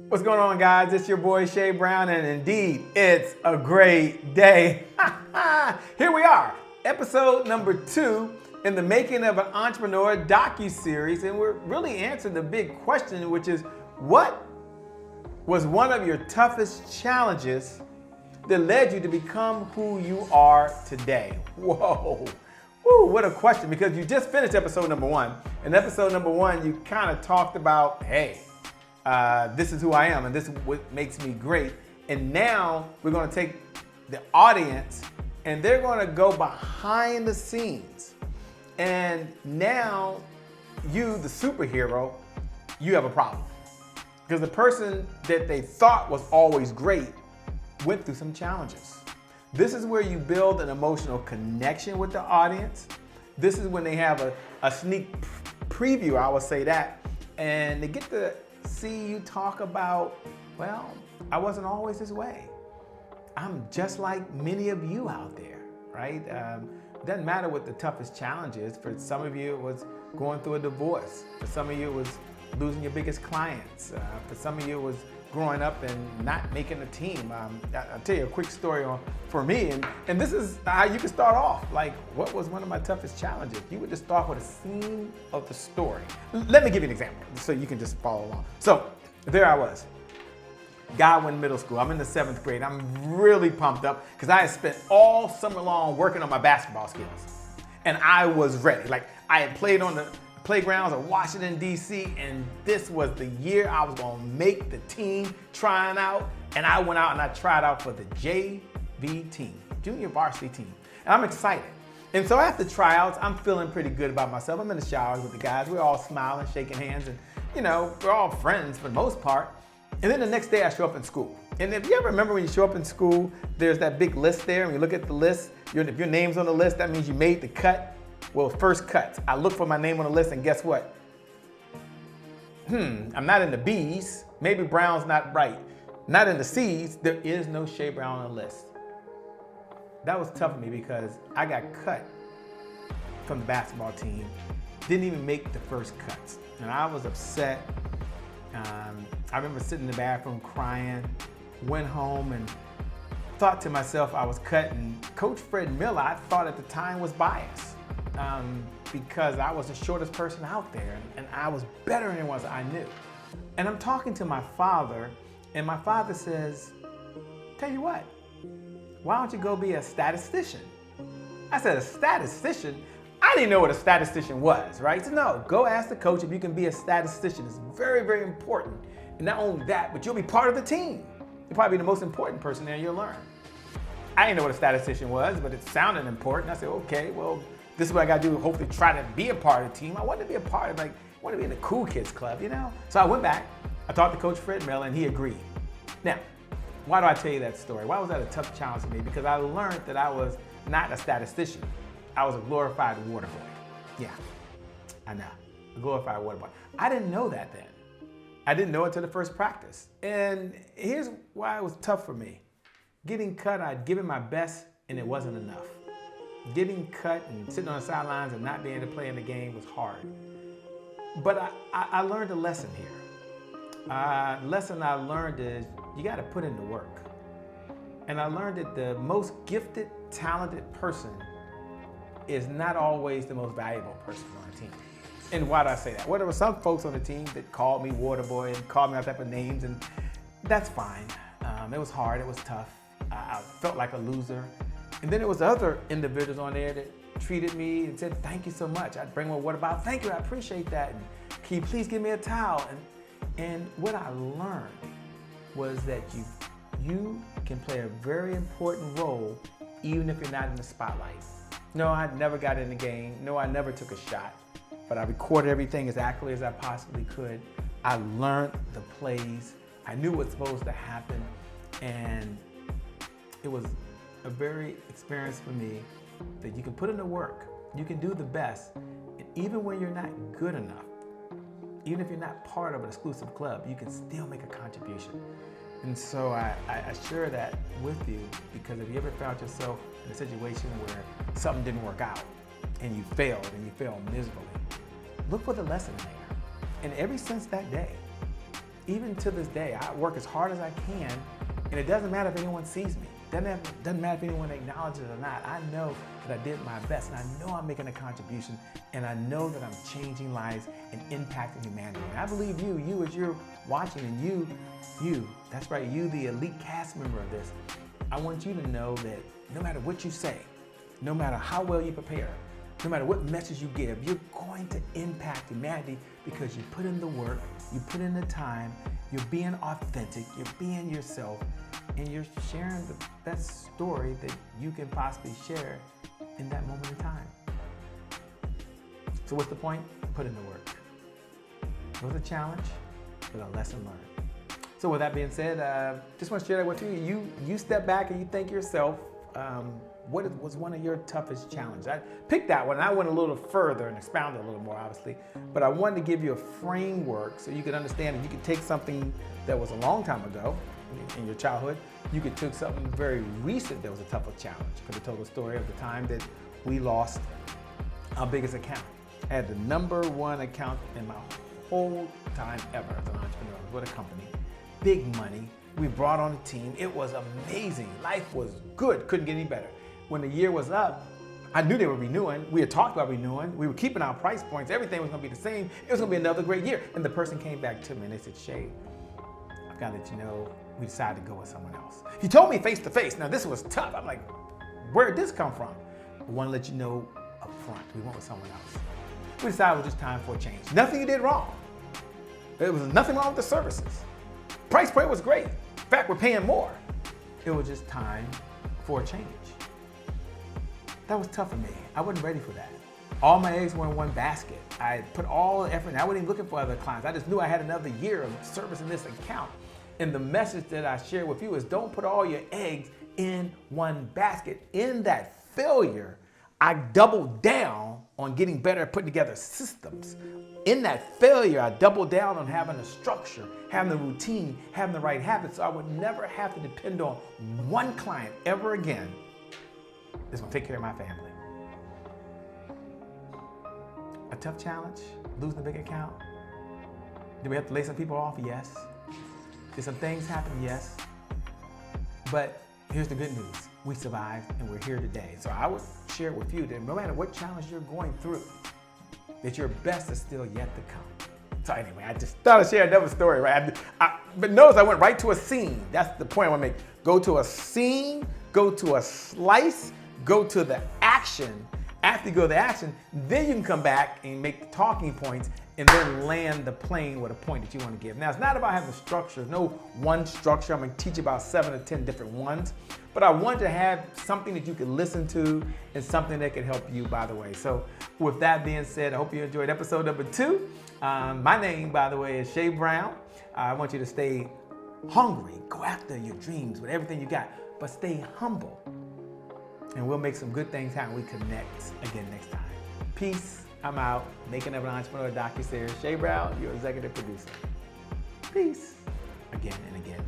What's going on, guys? It's your boy Shay Brown, and indeed, it's a great day. Here we are, episode number 2 in the Making of an Entrepreneur docu-series, and we're really answering the big question, which is, what was one of your toughest challenges that led you to become who you are today? Whoa. Woo, what a question, because you just finished episode number 1. In episode number 1, you kind of talked about, hey, this is who I am and this is what makes me great. And now we're going to take the audience and they're going to go behind the scenes. And now you, the superhero, you have a problem. Because the person that they thought was always great went through some challenges. This is where you build an emotional connection with the audience. This is when they have a sneak preview, I would say that, and they get to see you talk about, well, I wasn't always this way. I'm just like many of you out there, right? It doesn't matter what the toughest challenge is. For some of you, it was going through a divorce. For some of you, it was losing your biggest clients. For some of you, it was growing up and not making a team. I'll tell you a quick story for me, and this is how you can start off. Like, what was one of my toughest challenges? You would just start with a scene of the story. Let me give you an example so you can just follow along. So there I was, Godwin Middle School. I'm in the 7th grade. I'm really pumped up because I had spent all summer long working on my basketball skills, and I was ready. Like, I had played on the playgrounds of Washington, D.C., and this was the year I was gonna make the team, trying out, and I went out and I tried out for the JV team, junior varsity team, and I'm excited. And so after tryouts, I'm feeling pretty good about myself. I'm in the showers with the guys. We're all smiling, shaking hands, and you know, we're all friends for the most part. And then the next day I show up in school. And if you ever remember when you show up in school, there's that big list there, and you look at the list, if your name's on the list, that means you made the cut. Well, first cuts, I look for my name on the list, and guess what? I'm not in the B's. Maybe Brown's not right. Not in the C's. There is no Shay Brown on the list. That was tough for me because I got cut from the basketball team. Didn't even make the first cuts. And I was upset. I remember sitting in the bathroom crying, went home and thought to myself I was cut. And Coach Fred Miller, I thought at the time, was biased. Because I was the shortest person out there and I was better than what I knew. And I'm talking to my father, and my father says, tell you what, why don't you go be a statistician? I said, a statistician? I didn't know what a statistician was, right? So no, go ask the coach if you can be a statistician. It's very, very important. And not only that, but you'll be part of the team. You'll probably be the most important person there, and you'll learn. I didn't know what a statistician was, but it sounded important. I said, okay, well, this is what I gotta do, hopefully try to be a part of the team. I wanted to be a part of, I wanted to be in the cool kids club, you know? So I went back, I talked to Coach Fred Miller, and he agreed. Now, why do I tell you that story? Why was that a tough challenge for me? Because I learned that I was not a statistician. I was a glorified water boy. Yeah, I know, a glorified water boy. I didn't know that then. I didn't know it until the first practice. And here's why it was tough for me. Getting cut, I'd given my best, and it wasn't enough. Getting cut and sitting on the sidelines and not being able to play in the game was hard. But I learned a lesson here. The lesson I learned is you got to put in the work. And I learned that the most gifted, talented person is not always the most valuable person on a team. And why do I say that? Well, there were some folks on the team that called me water boy and called me all type of names, and that's fine. It was hard, it was tough. I felt like a loser. And then there was other individuals on there that treated me and said, thank you so much. I'd bring my water bottle, thank you, I appreciate that. And can you please give me a towel? And what I learned was that you can play a very important role even if you're not in the spotlight. No, I never got in the game. No, I never took a shot, but I recorded everything as accurately as I possibly could. I learned the plays. I knew what's supposed to happen. And it was a very experience for me that you can put in the work, you can do the best, and even when you're not good enough, even if you're not part of an exclusive club, you can still make a contribution. And so I share that with you because if you ever found yourself in a situation where something didn't work out and you failed miserably, look for the lesson in there. And ever since that day, even to this day, I work as hard as I can, and it doesn't matter if anyone sees me. Doesn't matter if anyone acknowledges it or not. I know that I did my best, and I know I'm making a contribution, and I know that I'm changing lives and impacting humanity. And I believe you as you're watching, and you, that's right, you, the elite cast member of this, I want you to know that no matter what you say, no matter how well you prepare, no matter what message you give, you're going to impact humanity because you put in the work, you put in the time, you're being authentic, you're being yourself, and you're sharing the best story that you can possibly share in that moment in time. So what's the point? Put in the work. It was a challenge, but a lesson learned. So with that being said, just want to share that with you. You step back and you think yourself, what was one of your toughest challenges? I picked that one, and I went a little further and expounded a little more, obviously. But I wanted to give you a framework so you could understand that you could take something that was a long time ago in your childhood. You could take something very recent that was a tougher challenge. I could have told the story of the time that we lost our biggest account. I had the #1 account in my whole time ever as an entrepreneur with a company. Big money. We brought on a team. It was amazing. Life was good. Couldn't get any better. When the year was up, I knew they were renewing. We had talked about renewing. We were keeping our price points. Everything was going to be the same. It was going to be another great year. And the person came back to me and they said, Shay, I've got to let you know we decided to go with someone else. He told me face to face. Now, this was tough. I'm like, where did this come from? I want to let you know up front. We went with someone else. We decided it was just time for a change. Nothing you did wrong. There was nothing wrong with the services. Price point was great. In fact, we're paying more. It was just time for a change. That was tough for me. I wasn't ready for that. All my eggs were in one basket. I put all the effort in. I wasn't even looking for other clients. I just knew I had another year of service in this account. And the message that I share with you is don't put all your eggs in one basket. In that failure, I doubled down on getting better at putting together systems. In that failure, I doubled down on having a structure, having the routine, having the right habits, so I would never have to depend on one client ever again that's gonna take care of my family. A tough challenge, losing a big account. Did we have to lay some people off? Yes. Did some things happen? Yes. But here's the good news. We survived and we're here today. So I would share with you that no matter what challenge you're going through, that your best is still yet to come. So anyway, I just thought I'd share another story, right? But notice I went right to a scene. That's the point I want to make. Go to a scene, go to a slice, go to the action. After you go to the action, then you can come back and make the talking points and then land the plane with a point that you want to give. Now, it's not about having structure. There's no one structure. I'm going to teach you about 7 or 10 different ones. But I want to have something that you can listen to and something that can help you, by the way. So with that being said, I hope you enjoyed episode number 2. My name, by the way, is Shay Brown. I want you to stay hungry. Go after your dreams with everything you got, but stay humble. And we'll make some good things happen. We connect again next time. Peace. I'm out. Making of an Entrepreneur docuseries. Shay Brown, your executive producer. Peace. Again and again.